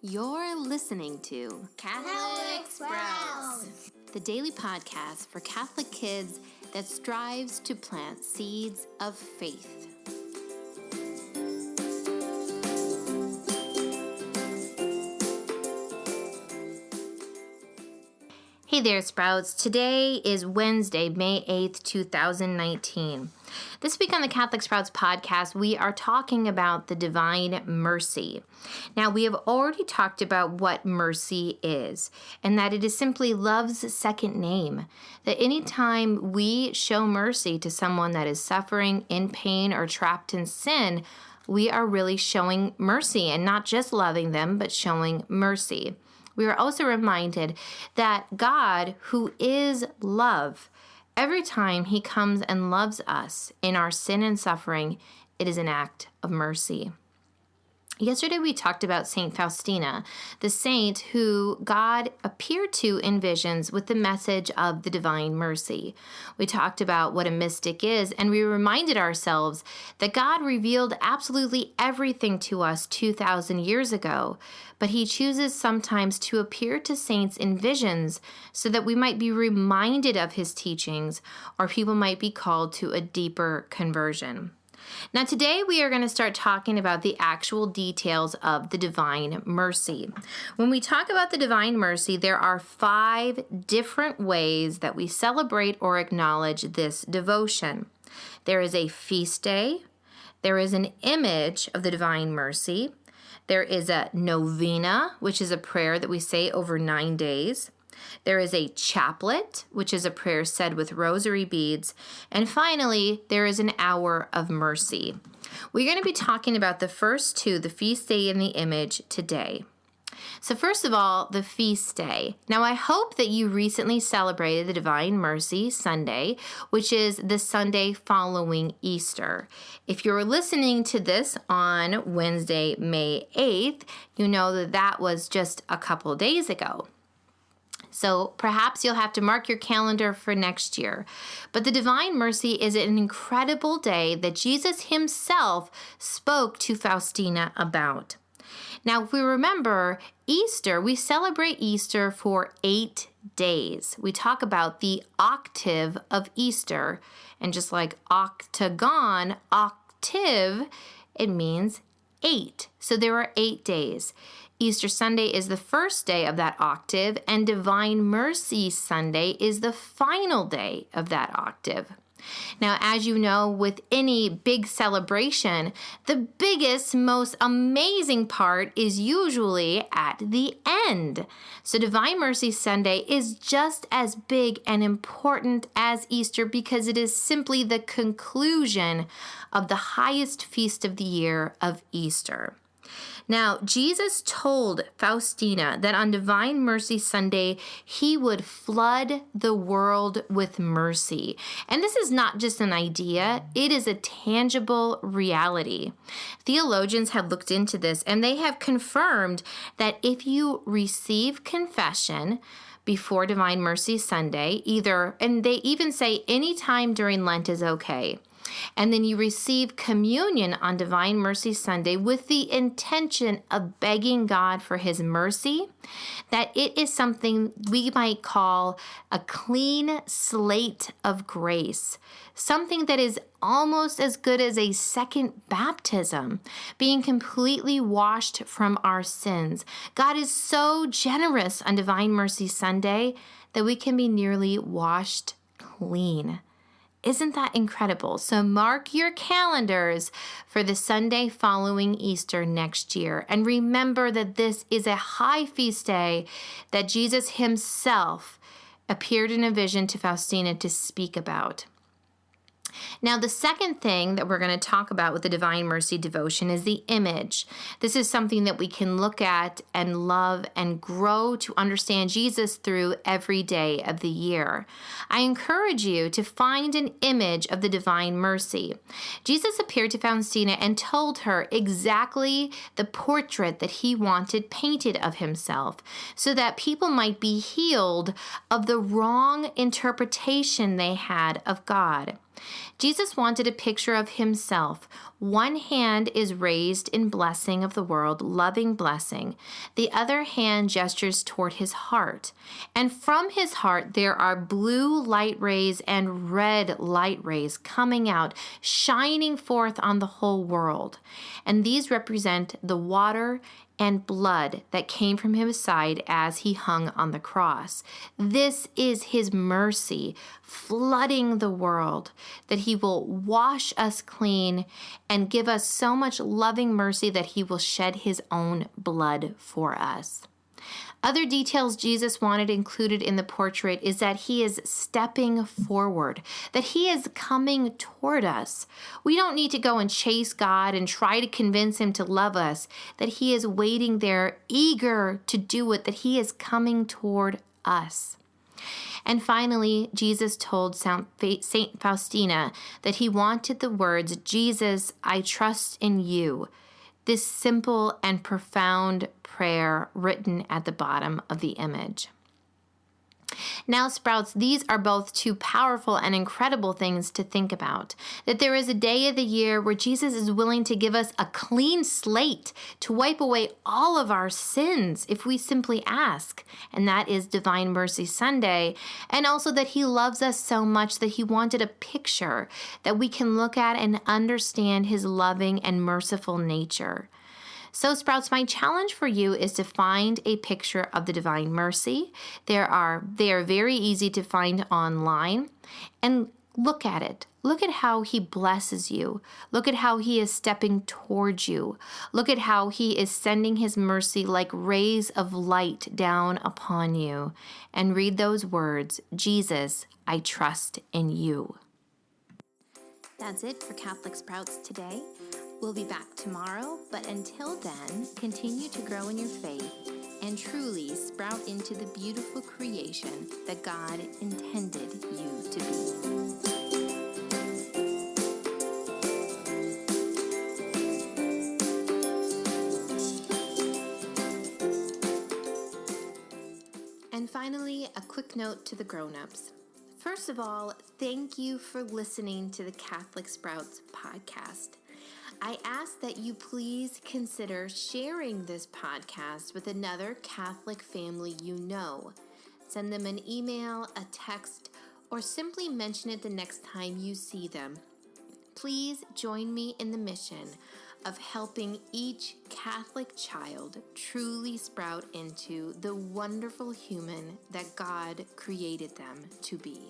You're listening to Catholic Sprouts, the daily podcast for Catholic kids that strives to plant seeds of faith. Hey there, Sprouts. Today is Wednesday, May 8th, 2019. This week on the Catholic Sprouts podcast, we are talking about the Divine Mercy. Now, we have already talked about what mercy is, and that it is simply love's second name. That anytime we show mercy to someone that is suffering, in pain, or trapped in sin, we are really showing mercy, and not just loving them, but showing mercy. We are also reminded that God, who is love, every time he comes and loves us in our sin and suffering, it is an act of mercy. Yesterday we talked about Saint Faustina, the saint who God appeared to in visions with the message of the divine mercy. We talked about what a mystic is, and we reminded ourselves that God revealed absolutely everything to us 2,000 years ago, but he chooses sometimes to appear to saints in visions so that we might be reminded of his teachings, or people might be called to a deeper conversion. Now, today we are going to start talking about the actual details of the Divine Mercy. When we talk about the Divine Mercy, there are 5 different ways that we celebrate or acknowledge this devotion. There is a feast day. There is an image of the Divine Mercy. There is a novena, which is a prayer that we say over 9 days. There is a chaplet, which is a prayer said with rosary beads. And finally, there is an hour of mercy. We're going to be talking about the first 2, the feast day and the image, today. So first of all, the feast day. Now, I hope that you recently celebrated the Divine Mercy Sunday, which is the Sunday following Easter. If you're listening to this on Wednesday, May 8th, you know that that was just a couple days ago. So perhaps you'll have to mark your calendar for next year. But the Divine Mercy is an incredible day that Jesus himself spoke to Faustina about. Now, if we remember Easter, we celebrate Easter for 8 days. We talk about the octave of Easter. And just like octagon, octave, it means 8. So there are 8 days. Easter Sunday is the first day of that octave, and Divine Mercy Sunday is the final day of that octave. Now, as you know, with any big celebration, the biggest, most amazing part is usually at the end. So Divine Mercy Sunday is just as big and important as Easter because it is simply the conclusion of the highest feast of the year of Easter. Now, Jesus told Faustina that on Divine Mercy Sunday, he would flood the world with mercy. And this is not just an idea, it is a tangible reality. Theologians have looked into this, and they have confirmed that if you receive confession before Divine Mercy Sunday, and they even say any time during Lent is okay, and then you receive communion on Divine Mercy Sunday with the intention of begging God for his mercy, that it is something we might call a clean slate of grace, something that is almost as good as a second baptism, being completely washed from our sins. God is so generous on Divine Mercy Sunday that we can be nearly washed clean. Isn't that incredible? So mark your calendars for the Sunday following Easter next year. And remember that this is a high feast day that Jesus himself appeared in a vision to Faustina to speak about. Now, the second thing that we're going to talk about with the Divine Mercy devotion is the image. This is something that we can look at and love and grow to understand Jesus through every day of the year. I encourage you to find an image of the Divine Mercy. Jesus appeared to Faustina and told her exactly the portrait that he wanted painted of himself so that people might be healed of the wrong interpretation they had of God. Jesus wanted a picture of himself. One hand is raised in blessing of the world, loving blessing. The other hand gestures toward his heart. And from his heart, there are blue light rays and red light rays coming out, shining forth on the whole world. And these represent the water and blood that came from his side as he hung on the cross. This is his mercy flooding the world, that he will wash us clean and give us so much loving mercy that he will shed his own blood for us. Other details Jesus wanted included in the portrait is that he is stepping forward, that he is coming toward us. We don't need to go and chase God and try to convince him to love us, that he is waiting there, eager to do it, that he is coming toward us. And finally, Jesus told Saint Faustina that he wanted the words, "Jesus, I trust in you." This simple and profound prayer written at the bottom of the image. Now, Sprouts, these are both two powerful and incredible things to think about. That there is a day of the year where Jesus is willing to give us a clean slate to wipe away all of our sins if we simply ask. And that is Divine Mercy Sunday. And also that he loves us so much that he wanted a picture that we can look at and understand his loving and merciful nature. So, Sprouts, my challenge for you is to find a picture of the Divine Mercy. They are very easy to find online, and look at it. Look at how he blesses you. Look at how he is stepping towards you. Look at how he is sending his mercy like rays of light down upon you. And read those words, "Jesus, I trust in you." That's it for Catholic Sprouts today. We'll be back tomorrow, but until then, continue to grow in your faith and truly sprout into the beautiful creation that God intended you to be. And finally, a quick note to the grown-ups. First of all, thank you for listening to the Catholic Sprouts podcast. I ask that you please consider sharing this podcast with another Catholic family you know. Send them an email, a text, or simply mention it the next time you see them. Please join me in the mission of helping each Catholic child truly sprout into the wonderful human that God created them to be.